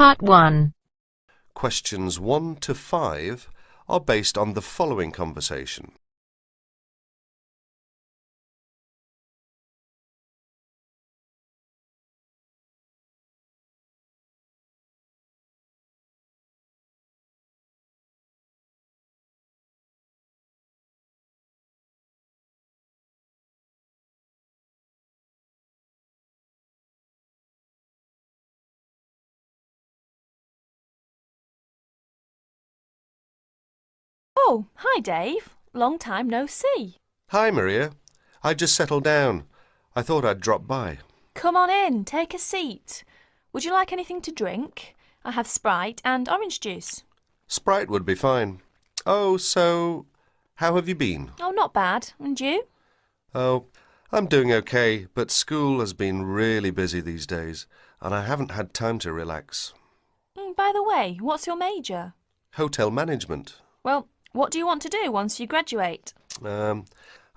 Part 1. Questions 1 to 5 are based on the following conversation. Oh, hi Dave. Long time no see. Hi, Maria. I just settled down. I thought I'd drop by. Come on in, take a seat. Would you like anything to drink? I have Sprite and orange juice. Sprite would be fine. Oh, so how have you been? Oh, not bad. And you? Oh, I'm doing okay, but school has been really busy these days, and I haven't had time to relax. By the way, what's your major? Hotel management. Well, what do you want to do once you graduate? I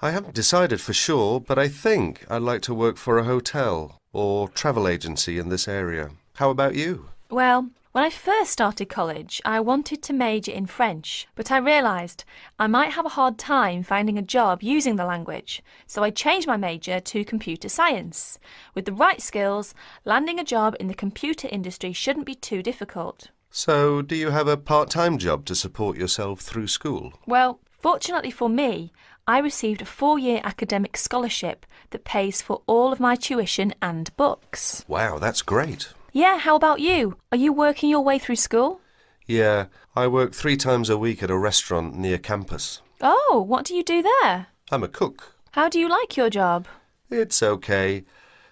haven't decided for sure, but I think I'd like to work for a hotel or travel agency in this area. How about you? Well, when I first started college, I wanted to major in French, but I realised I might have a hard time finding a job using the language, so I changed my major to computer science. With the right skills, landing a job in the computer industry shouldn't be too difficult. So, do you have a part-time job to support yourself through school? Well, fortunately for me, I received a 4-year academic scholarship that pays for all of my tuition and books. Wow, that's great. Yeah, how about you? Are you working your way through school? Yeah, I work 3 times a week at a restaurant near campus. Oh, what do you do there? I'm a cook. How do you like your job? It's okay.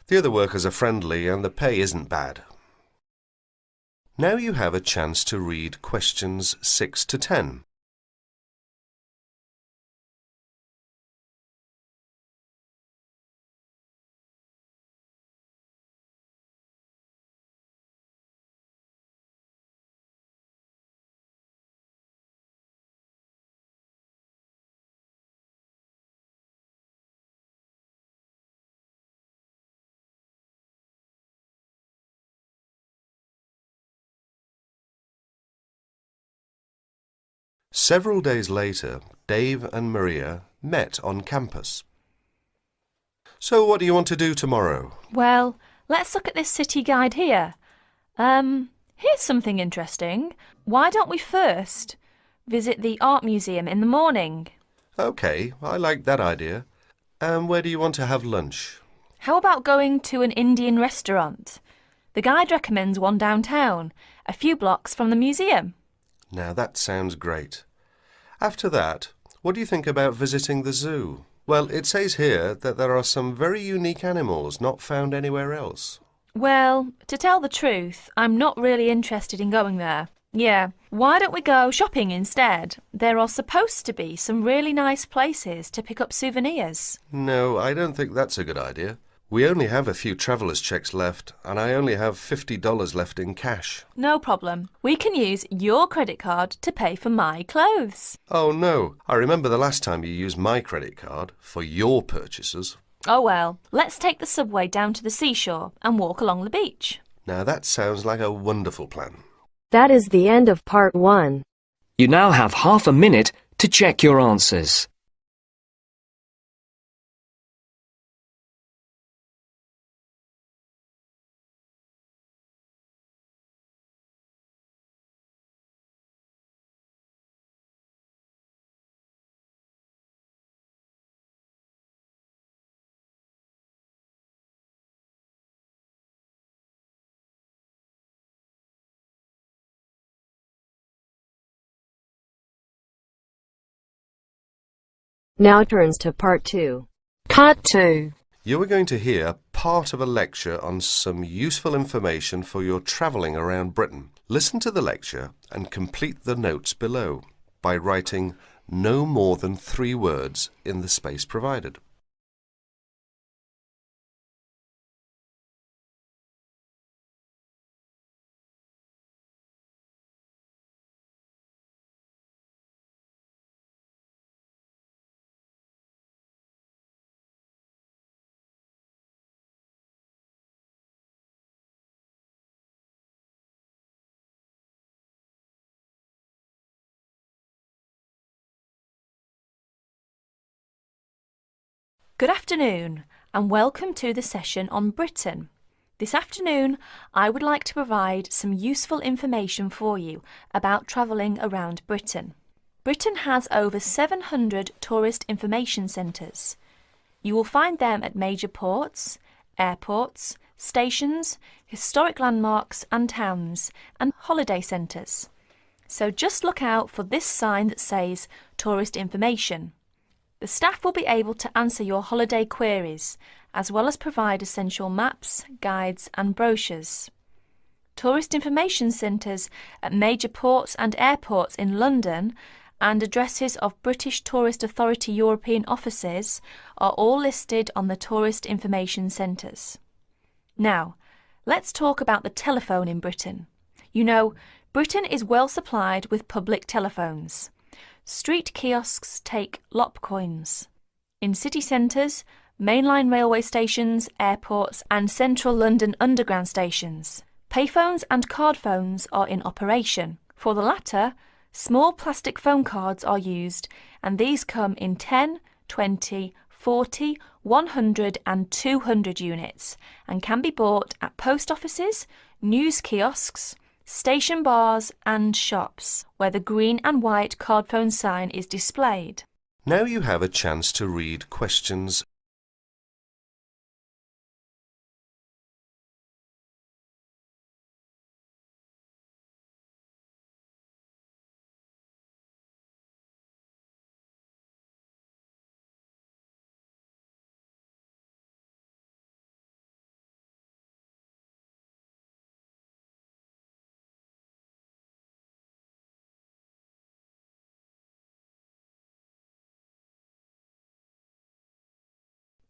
The other workers are friendly and the pay isn't bad. Now you have a chance to read questions 6 to 10. Several days later, Dave and Maria met on campus. So what do you want to do tomorrow? Well, let's look at this city guide here. Here's something interesting. Why don't we first visit the art museum in the morning? Okay, I like that idea. And where do you want to have lunch? How about going to an Indian restaurant? The guide recommends one downtown, a few blocks from the museum. Now that sounds great. After that, what do you think about visiting the zoo? Well, it says here that there are some very unique animals not found anywhere else. Well, to tell the truth, I'm not really interested in going there. Yeah, why don't we go shopping instead? There are supposed to be some really nice places to pick up souvenirs. No, I don't think that's a good idea. We only have a few traveller's checks left, and I only have $50 left in cash. No problem. We can use your credit card to pay for my clothes. Oh no, I remember the last time you used my credit card for your purchases. Oh well, let's take the subway down to the seashore and walk along the beach. Now that sounds like a wonderful plan. That is the end of Part 1. You now have half a minute to check your answers. Now turns to Part 2. Part 2. You are going to hear part of a lecture on some useful information for your travelling around Britain. Listen to the lecture and complete the notes below by writing no more than 3 words in the space provided. Good afternoon and welcome to the session on Britain. This afternoon, I would like to provide some useful information for you about travelling around Britain. Britain has over 700 tourist information centres. You will find them at major ports, airports, stations, historic landmarks and towns, and holiday centres. So just look out for this sign that says Tourist Information. The staff will be able to answer your holiday queries, as well as provide essential maps, guides and brochures. Tourist information centres at major ports and airports in London and addresses of British Tourist Authority European offices are all listed on the Tourist Information Centres. Now, let's talk about the telephone in Britain. You know, Britain is well supplied with public telephones. Street kiosks take lop coins. In city centres, mainline railway stations, airports and central London underground stations, payphones and card phones are in operation. For the latter, small plastic phone cards are used, and these come in 10, 20, 40, 100 and 200 units and can be bought at post offices, news kiosks, station bars and shops where the green and white card phone sign is displayed. Now you have a chance to read questions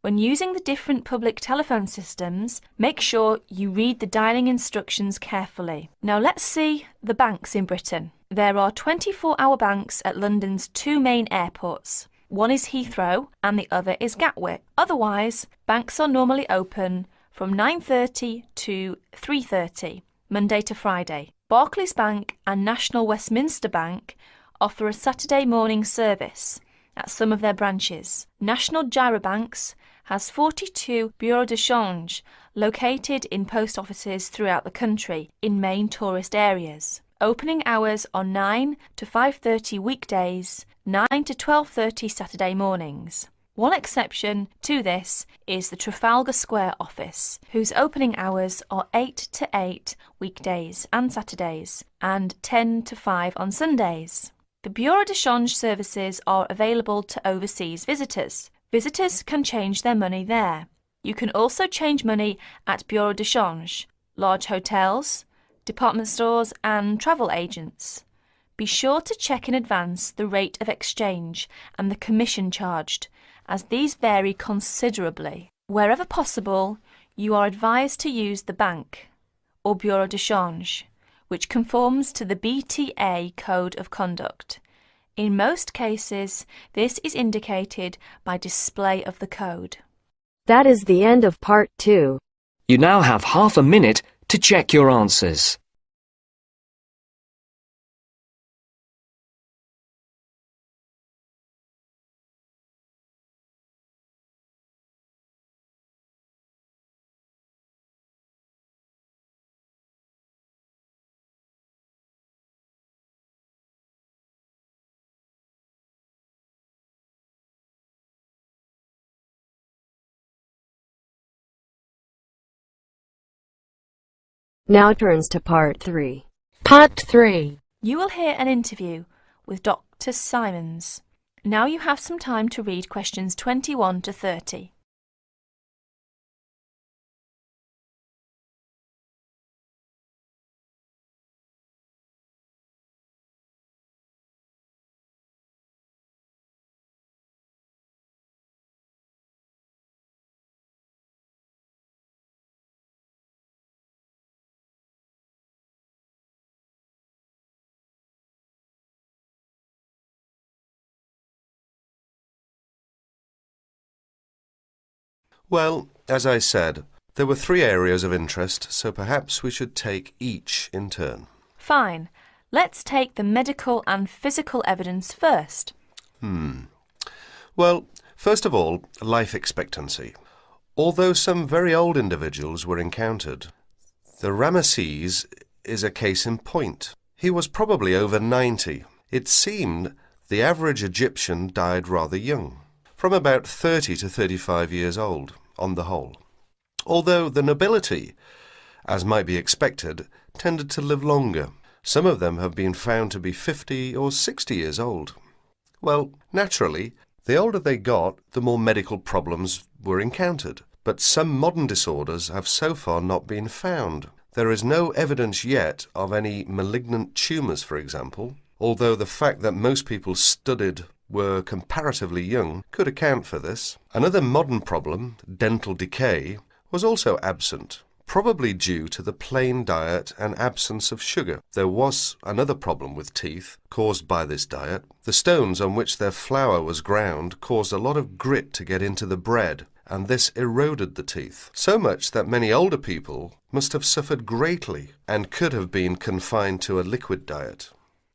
When using the different public telephone systems, make sure you read the dialling instructions carefully. Now let's see the banks in Britain. There are 24-hour banks at London's two main airports. One is Heathrow and the other is Gatwick. Otherwise, banks are normally open from 9:30 to 3:30, Monday to Friday. Barclays Bank and National Westminster Bank offer a Saturday morning service at some of their branches. National Gyrobanks has 42 bureaux de change located in post offices throughout the country in main tourist areas. Opening hours are 9 to 5:30 weekdays, 9 to 12:30 Saturday mornings. One exception to this is the Trafalgar Square office, whose opening hours are 8 to 8 weekdays and Saturdays, and 10 to 5 on Sundays. The bureau de change services are available to overseas visitors. Visitors can change their money there. You can also change money at bureau de change, large hotels, department stores and travel agents. Be sure to check in advance the rate of exchange and the commission charged, as these vary considerably. Wherever possible, you are advised to use the bank or bureau de change, which conforms to the BTA Code of Conduct. In most cases, this is indicated by display of the code. That is the end of part 2. You now have half a minute to check your answers. Now turns to part 3. Part 3. You will hear an interview with Dr. Simons. Now you have some time to read questions 21 to 30. Well, as I said, there were 3 areas of interest, so perhaps we should take each in turn. Fine. Let's take the medical and physical evidence first. Well, First of all, life expectancy. Although some very old individuals were encountered, the Ramesses is a case in point. He was probably over 90. It seemed the average Egyptian died rather young, from about 30 to 35 years old, on the whole. Although the nobility, as might be expected, tended to live longer. Some of them have been found to be 50 or 60 years old. Well, naturally, the older they got, the more medical problems were encountered. But some modern disorders have so far not been found. There is no evidence yet of any malignant tumours, for example, although the fact that most people studied were comparatively young could account for this. Another modern problem, dental decay, was also absent, probably due to the plain diet and absence of sugar. There was another problem with teeth caused by this diet. The stones on which their flour was ground caused a lot of grit to get into the bread, and this eroded the teeth, so much that many older people must have suffered greatly and could have been confined to a liquid diet.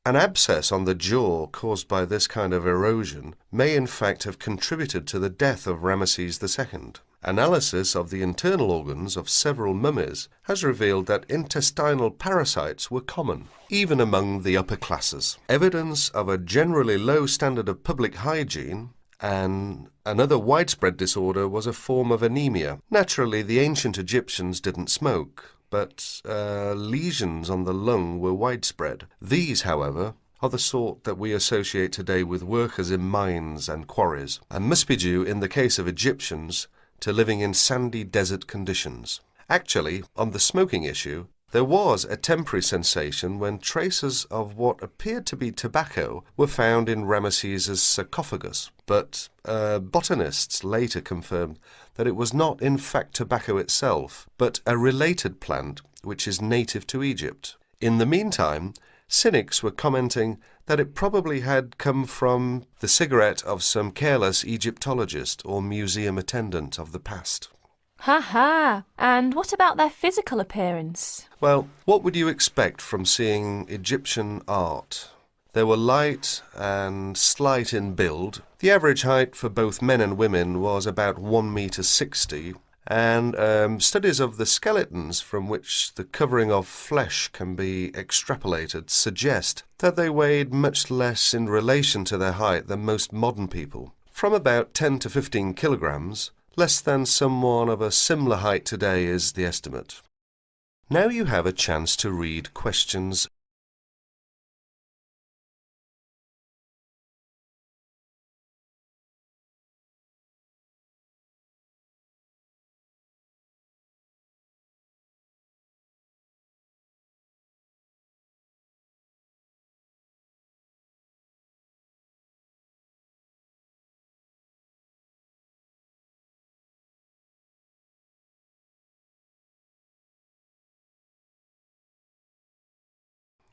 An abscess on the jaw caused by this kind of erosion may in fact have contributed to the death of Ramesses II. Analysis of the internal organs of several mummies has revealed that intestinal parasites were common, even among the upper classes. Evidence of a generally low standard of public hygiene and another widespread disorder was a form of anemia. Naturally, the ancient Egyptians didn't smoke, but lesions on the lung were widespread. These, however, are the sort that we associate today with workers in mines and quarries, and must be due, in the case of Egyptians, to living in sandy desert conditions. Actually, on the smoking issue, there was a temporary sensation when traces of what appeared to be tobacco were found in Ramesses' sarcophagus, but botanists later confirmed that it was not in fact tobacco itself, but a related plant which is native to Egypt. In the meantime, cynics were commenting that it probably had come from the cigarette of some careless Egyptologist or museum attendant of the past. Ha ha! And what about their physical appearance? Well, what would you expect from seeing Egyptian art? They were light and slight in build. The average height for both men and women was about 1.60 meters, and studies of the skeletons from which the covering of flesh can be extrapolated suggest that they weighed much less in relation to their height than most modern people, from about 10 to 15 kilograms, less than someone of a similar height today is the estimate. Now you have a chance to read questions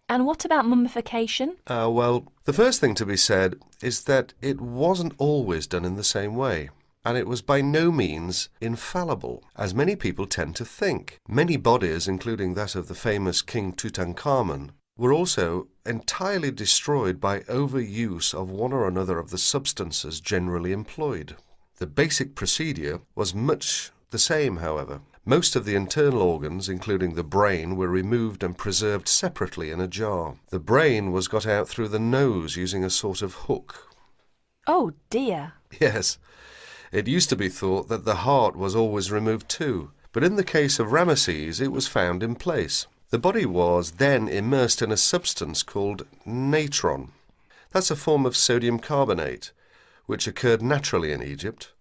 And what about mummification? Well, the first thing to be said is that it wasn't always done in the same way, and it was by no means infallible, as many people tend to think. Many bodies, including that of the famous King Tutankhamun, were also entirely destroyed by overuse of one or another of the substances generally employed. The basic procedure was much the same, however. Most of the internal organs, including the brain, were removed and preserved separately in a jar. The brain was got out through the nose using a sort of hook. Oh dear. Yes, it used to be thought that the heart was always removed too, but in the case of Ramesses it was found in place. The body was then immersed in a substance called natron. That's a form of sodium carbonate, which occurred naturally in Egypt,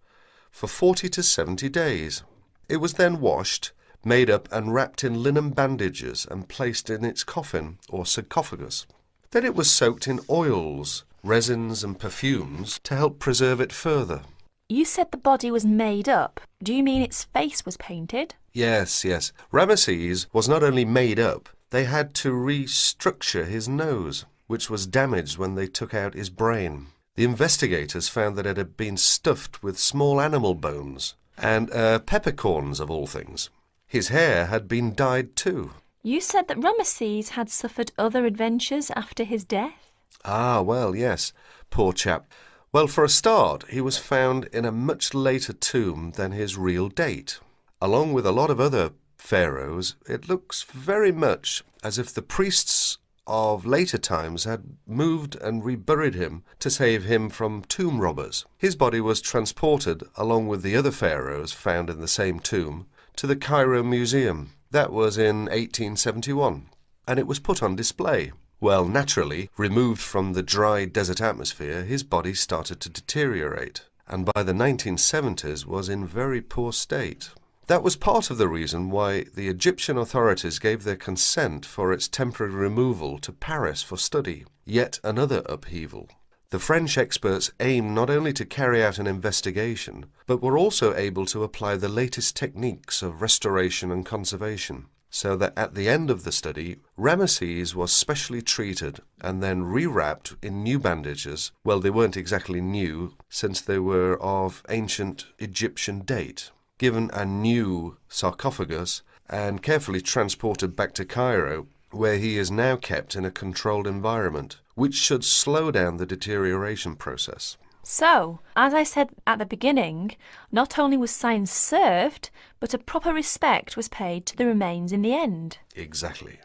for 40 to 70 days. It was then washed, made up and wrapped in linen bandages and placed in its coffin or sarcophagus. Then it was soaked in oils, resins and perfumes to help preserve it further. You said the body was made up. Do you mean its face was painted? Yes. Ramesses was not only made up, they had to restructure his nose, which was damaged when they took out his brain. The investigators found that it had been stuffed with small animal bones and peppercorns of all things. His hair had been dyed too. You said that Ramesses had suffered other adventures after his death? Ah, well, yes. Poor chap. Well, for a start, he was found in a much later tomb than his real date. Along with a lot of other pharaohs, it looks very much as if the priests of later times had moved and reburied him to save him from tomb robbers. His body was transported, along with the other pharaohs found in the same tomb, to the Cairo Museum. That was in 1871, and it was put on display. Well, naturally, removed from the dry desert atmosphere, his body started to deteriorate, and by the 1970s was in very poor state. That was part of the reason why the Egyptian authorities gave their consent for its temporary removal to Paris for study. Yet another upheaval. The French experts aimed not only to carry out an investigation, but were also able to apply the latest techniques of restoration and conservation, so that at the end of the study, Ramesses was specially treated and then rewrapped in new bandages. Well, they weren't exactly new, since they were of ancient Egyptian date, given a new sarcophagus and carefully transported back to Cairo, where he is now kept in a controlled environment, which should slow down the deterioration process. So, as I said at the beginning, not only was science served, but a proper respect was paid to the remains in the end. Exactly.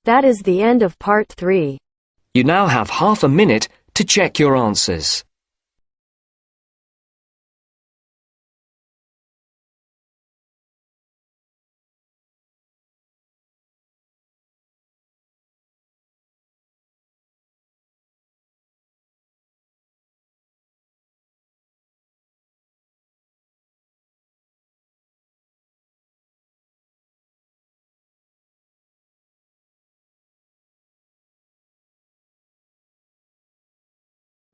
That is the end of part 3. You now have half a minute to check your answers.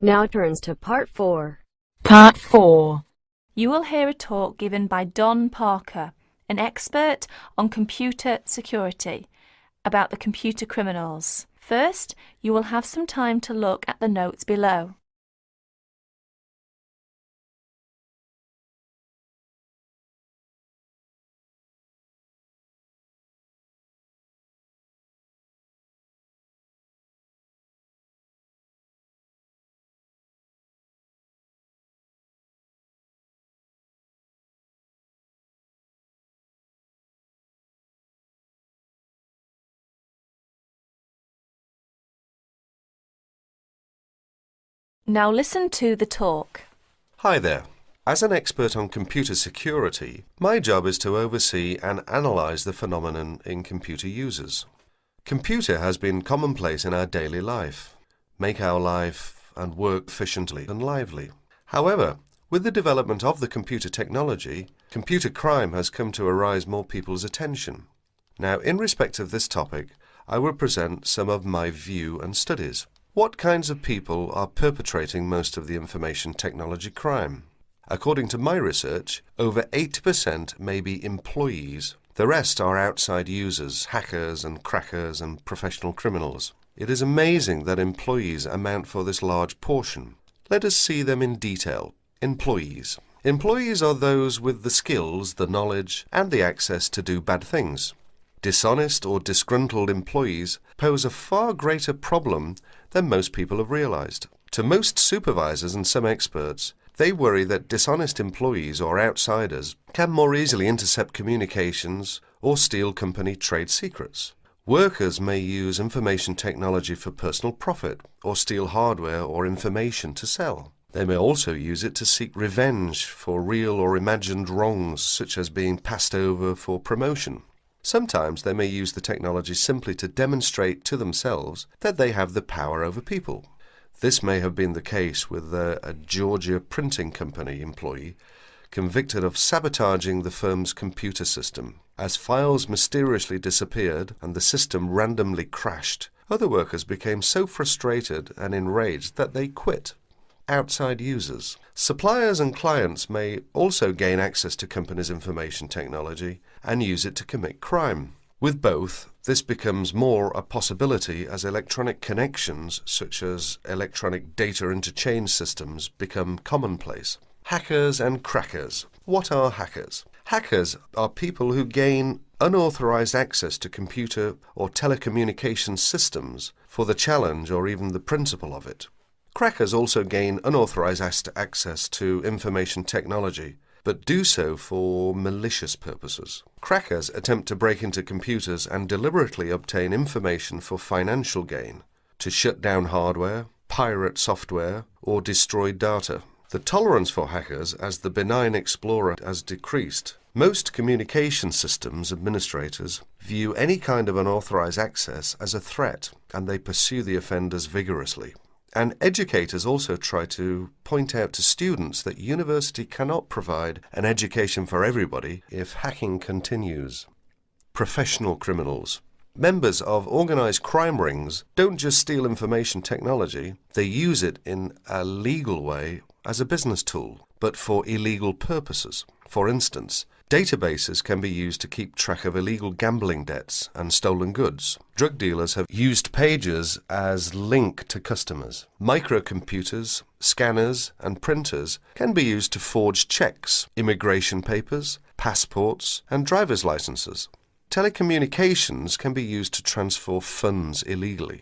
Now turns to part 4. Part 4. You will hear a talk given by Don Parker, an expert on computer security, about the computer criminals. First, you will have some time to look at the notes below. Now listen to the talk. Hi there. As an expert on computer security, my job is to oversee and analyze the phenomenon in computer users. Computer has been commonplace in our daily life, make our life and work efficiently and lively. However, with the development of the computer technology, computer crime has come to arouse more people's attention. Now, in respect of this topic, I will present some of my view and studies. What kinds of people are perpetrating most of the information technology crime? According to my research, over 80% may be employees. The rest are outside users, hackers and crackers and professional criminals. It is amazing that employees amount for this large portion. Let us see them in detail. Employees. Employees are those with the skills, the knowledge, and the access to do bad things. Dishonest or disgruntled employees pose a far greater problem than most people have realized. To most supervisors and some experts, they worry that dishonest employees or outsiders can more easily intercept communications or steal company trade secrets. Workers may use information technology for personal profit or steal hardware or information to sell. They may also use it to seek revenge for real or imagined wrongs, such as being passed over for promotion. Sometimes they may use the technology simply to demonstrate to themselves that they have the power over people. This may have been the case with a Georgia printing company employee convicted of sabotaging the firm's computer system. As files mysteriously disappeared and the system randomly crashed, other workers became so frustrated and enraged that they quit. Outside users. Suppliers and clients may also gain access to companies' information technology and use it to commit crime. With both, this becomes more a possibility as electronic connections, such as electronic data interchange systems, become commonplace. Hackers and crackers. What are hackers? Hackers are people who gain unauthorized access to computer or telecommunications systems for the challenge or even the principle of it. Crackers also gain unauthorized access to information technology, but do so for malicious purposes. Crackers attempt to break into computers and deliberately obtain information for financial gain, to shut down hardware, pirate software, or destroy data. The tolerance for hackers as the benign explorer has decreased. Most communication systems administrators view any kind of unauthorized access as a threat, and they pursue the offenders vigorously. And educators also try to point out to students that university cannot provide an education for everybody if hacking continues. Professional criminals. Members of organized crime rings don't just steal information technology, they use it in a legal way as a business tool, but for illegal purposes. For instance, databases can be used to keep track of illegal gambling debts and stolen goods. Drug dealers have used pages as link to customers. Microcomputers, scanners, and printers can be used to forge checks, immigration papers, passports, and driver's licenses. Telecommunications can be used to transfer funds illegally.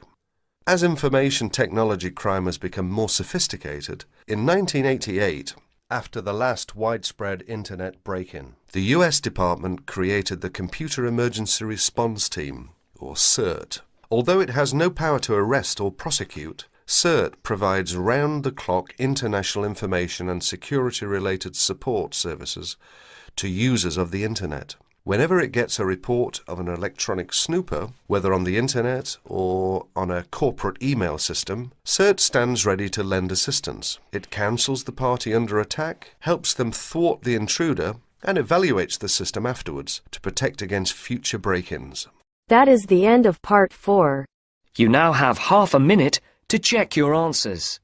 As information technology crime has become more sophisticated, in 1988, after the last widespread internet break-in, the US Department created the Computer Emergency Response Team, or CERT. Although it has no power to arrest or prosecute, CERT provides round-the-clock international information and security-related support services to users of the internet. Whenever it gets a report of an electronic snooper, whether on the internet or on a corporate email system, CERT stands ready to lend assistance. It counsels the party under attack, helps them thwart the intruder, and evaluates the system afterwards to protect against future break-ins. That is the end of part 4. You now have half a minute to check your answers.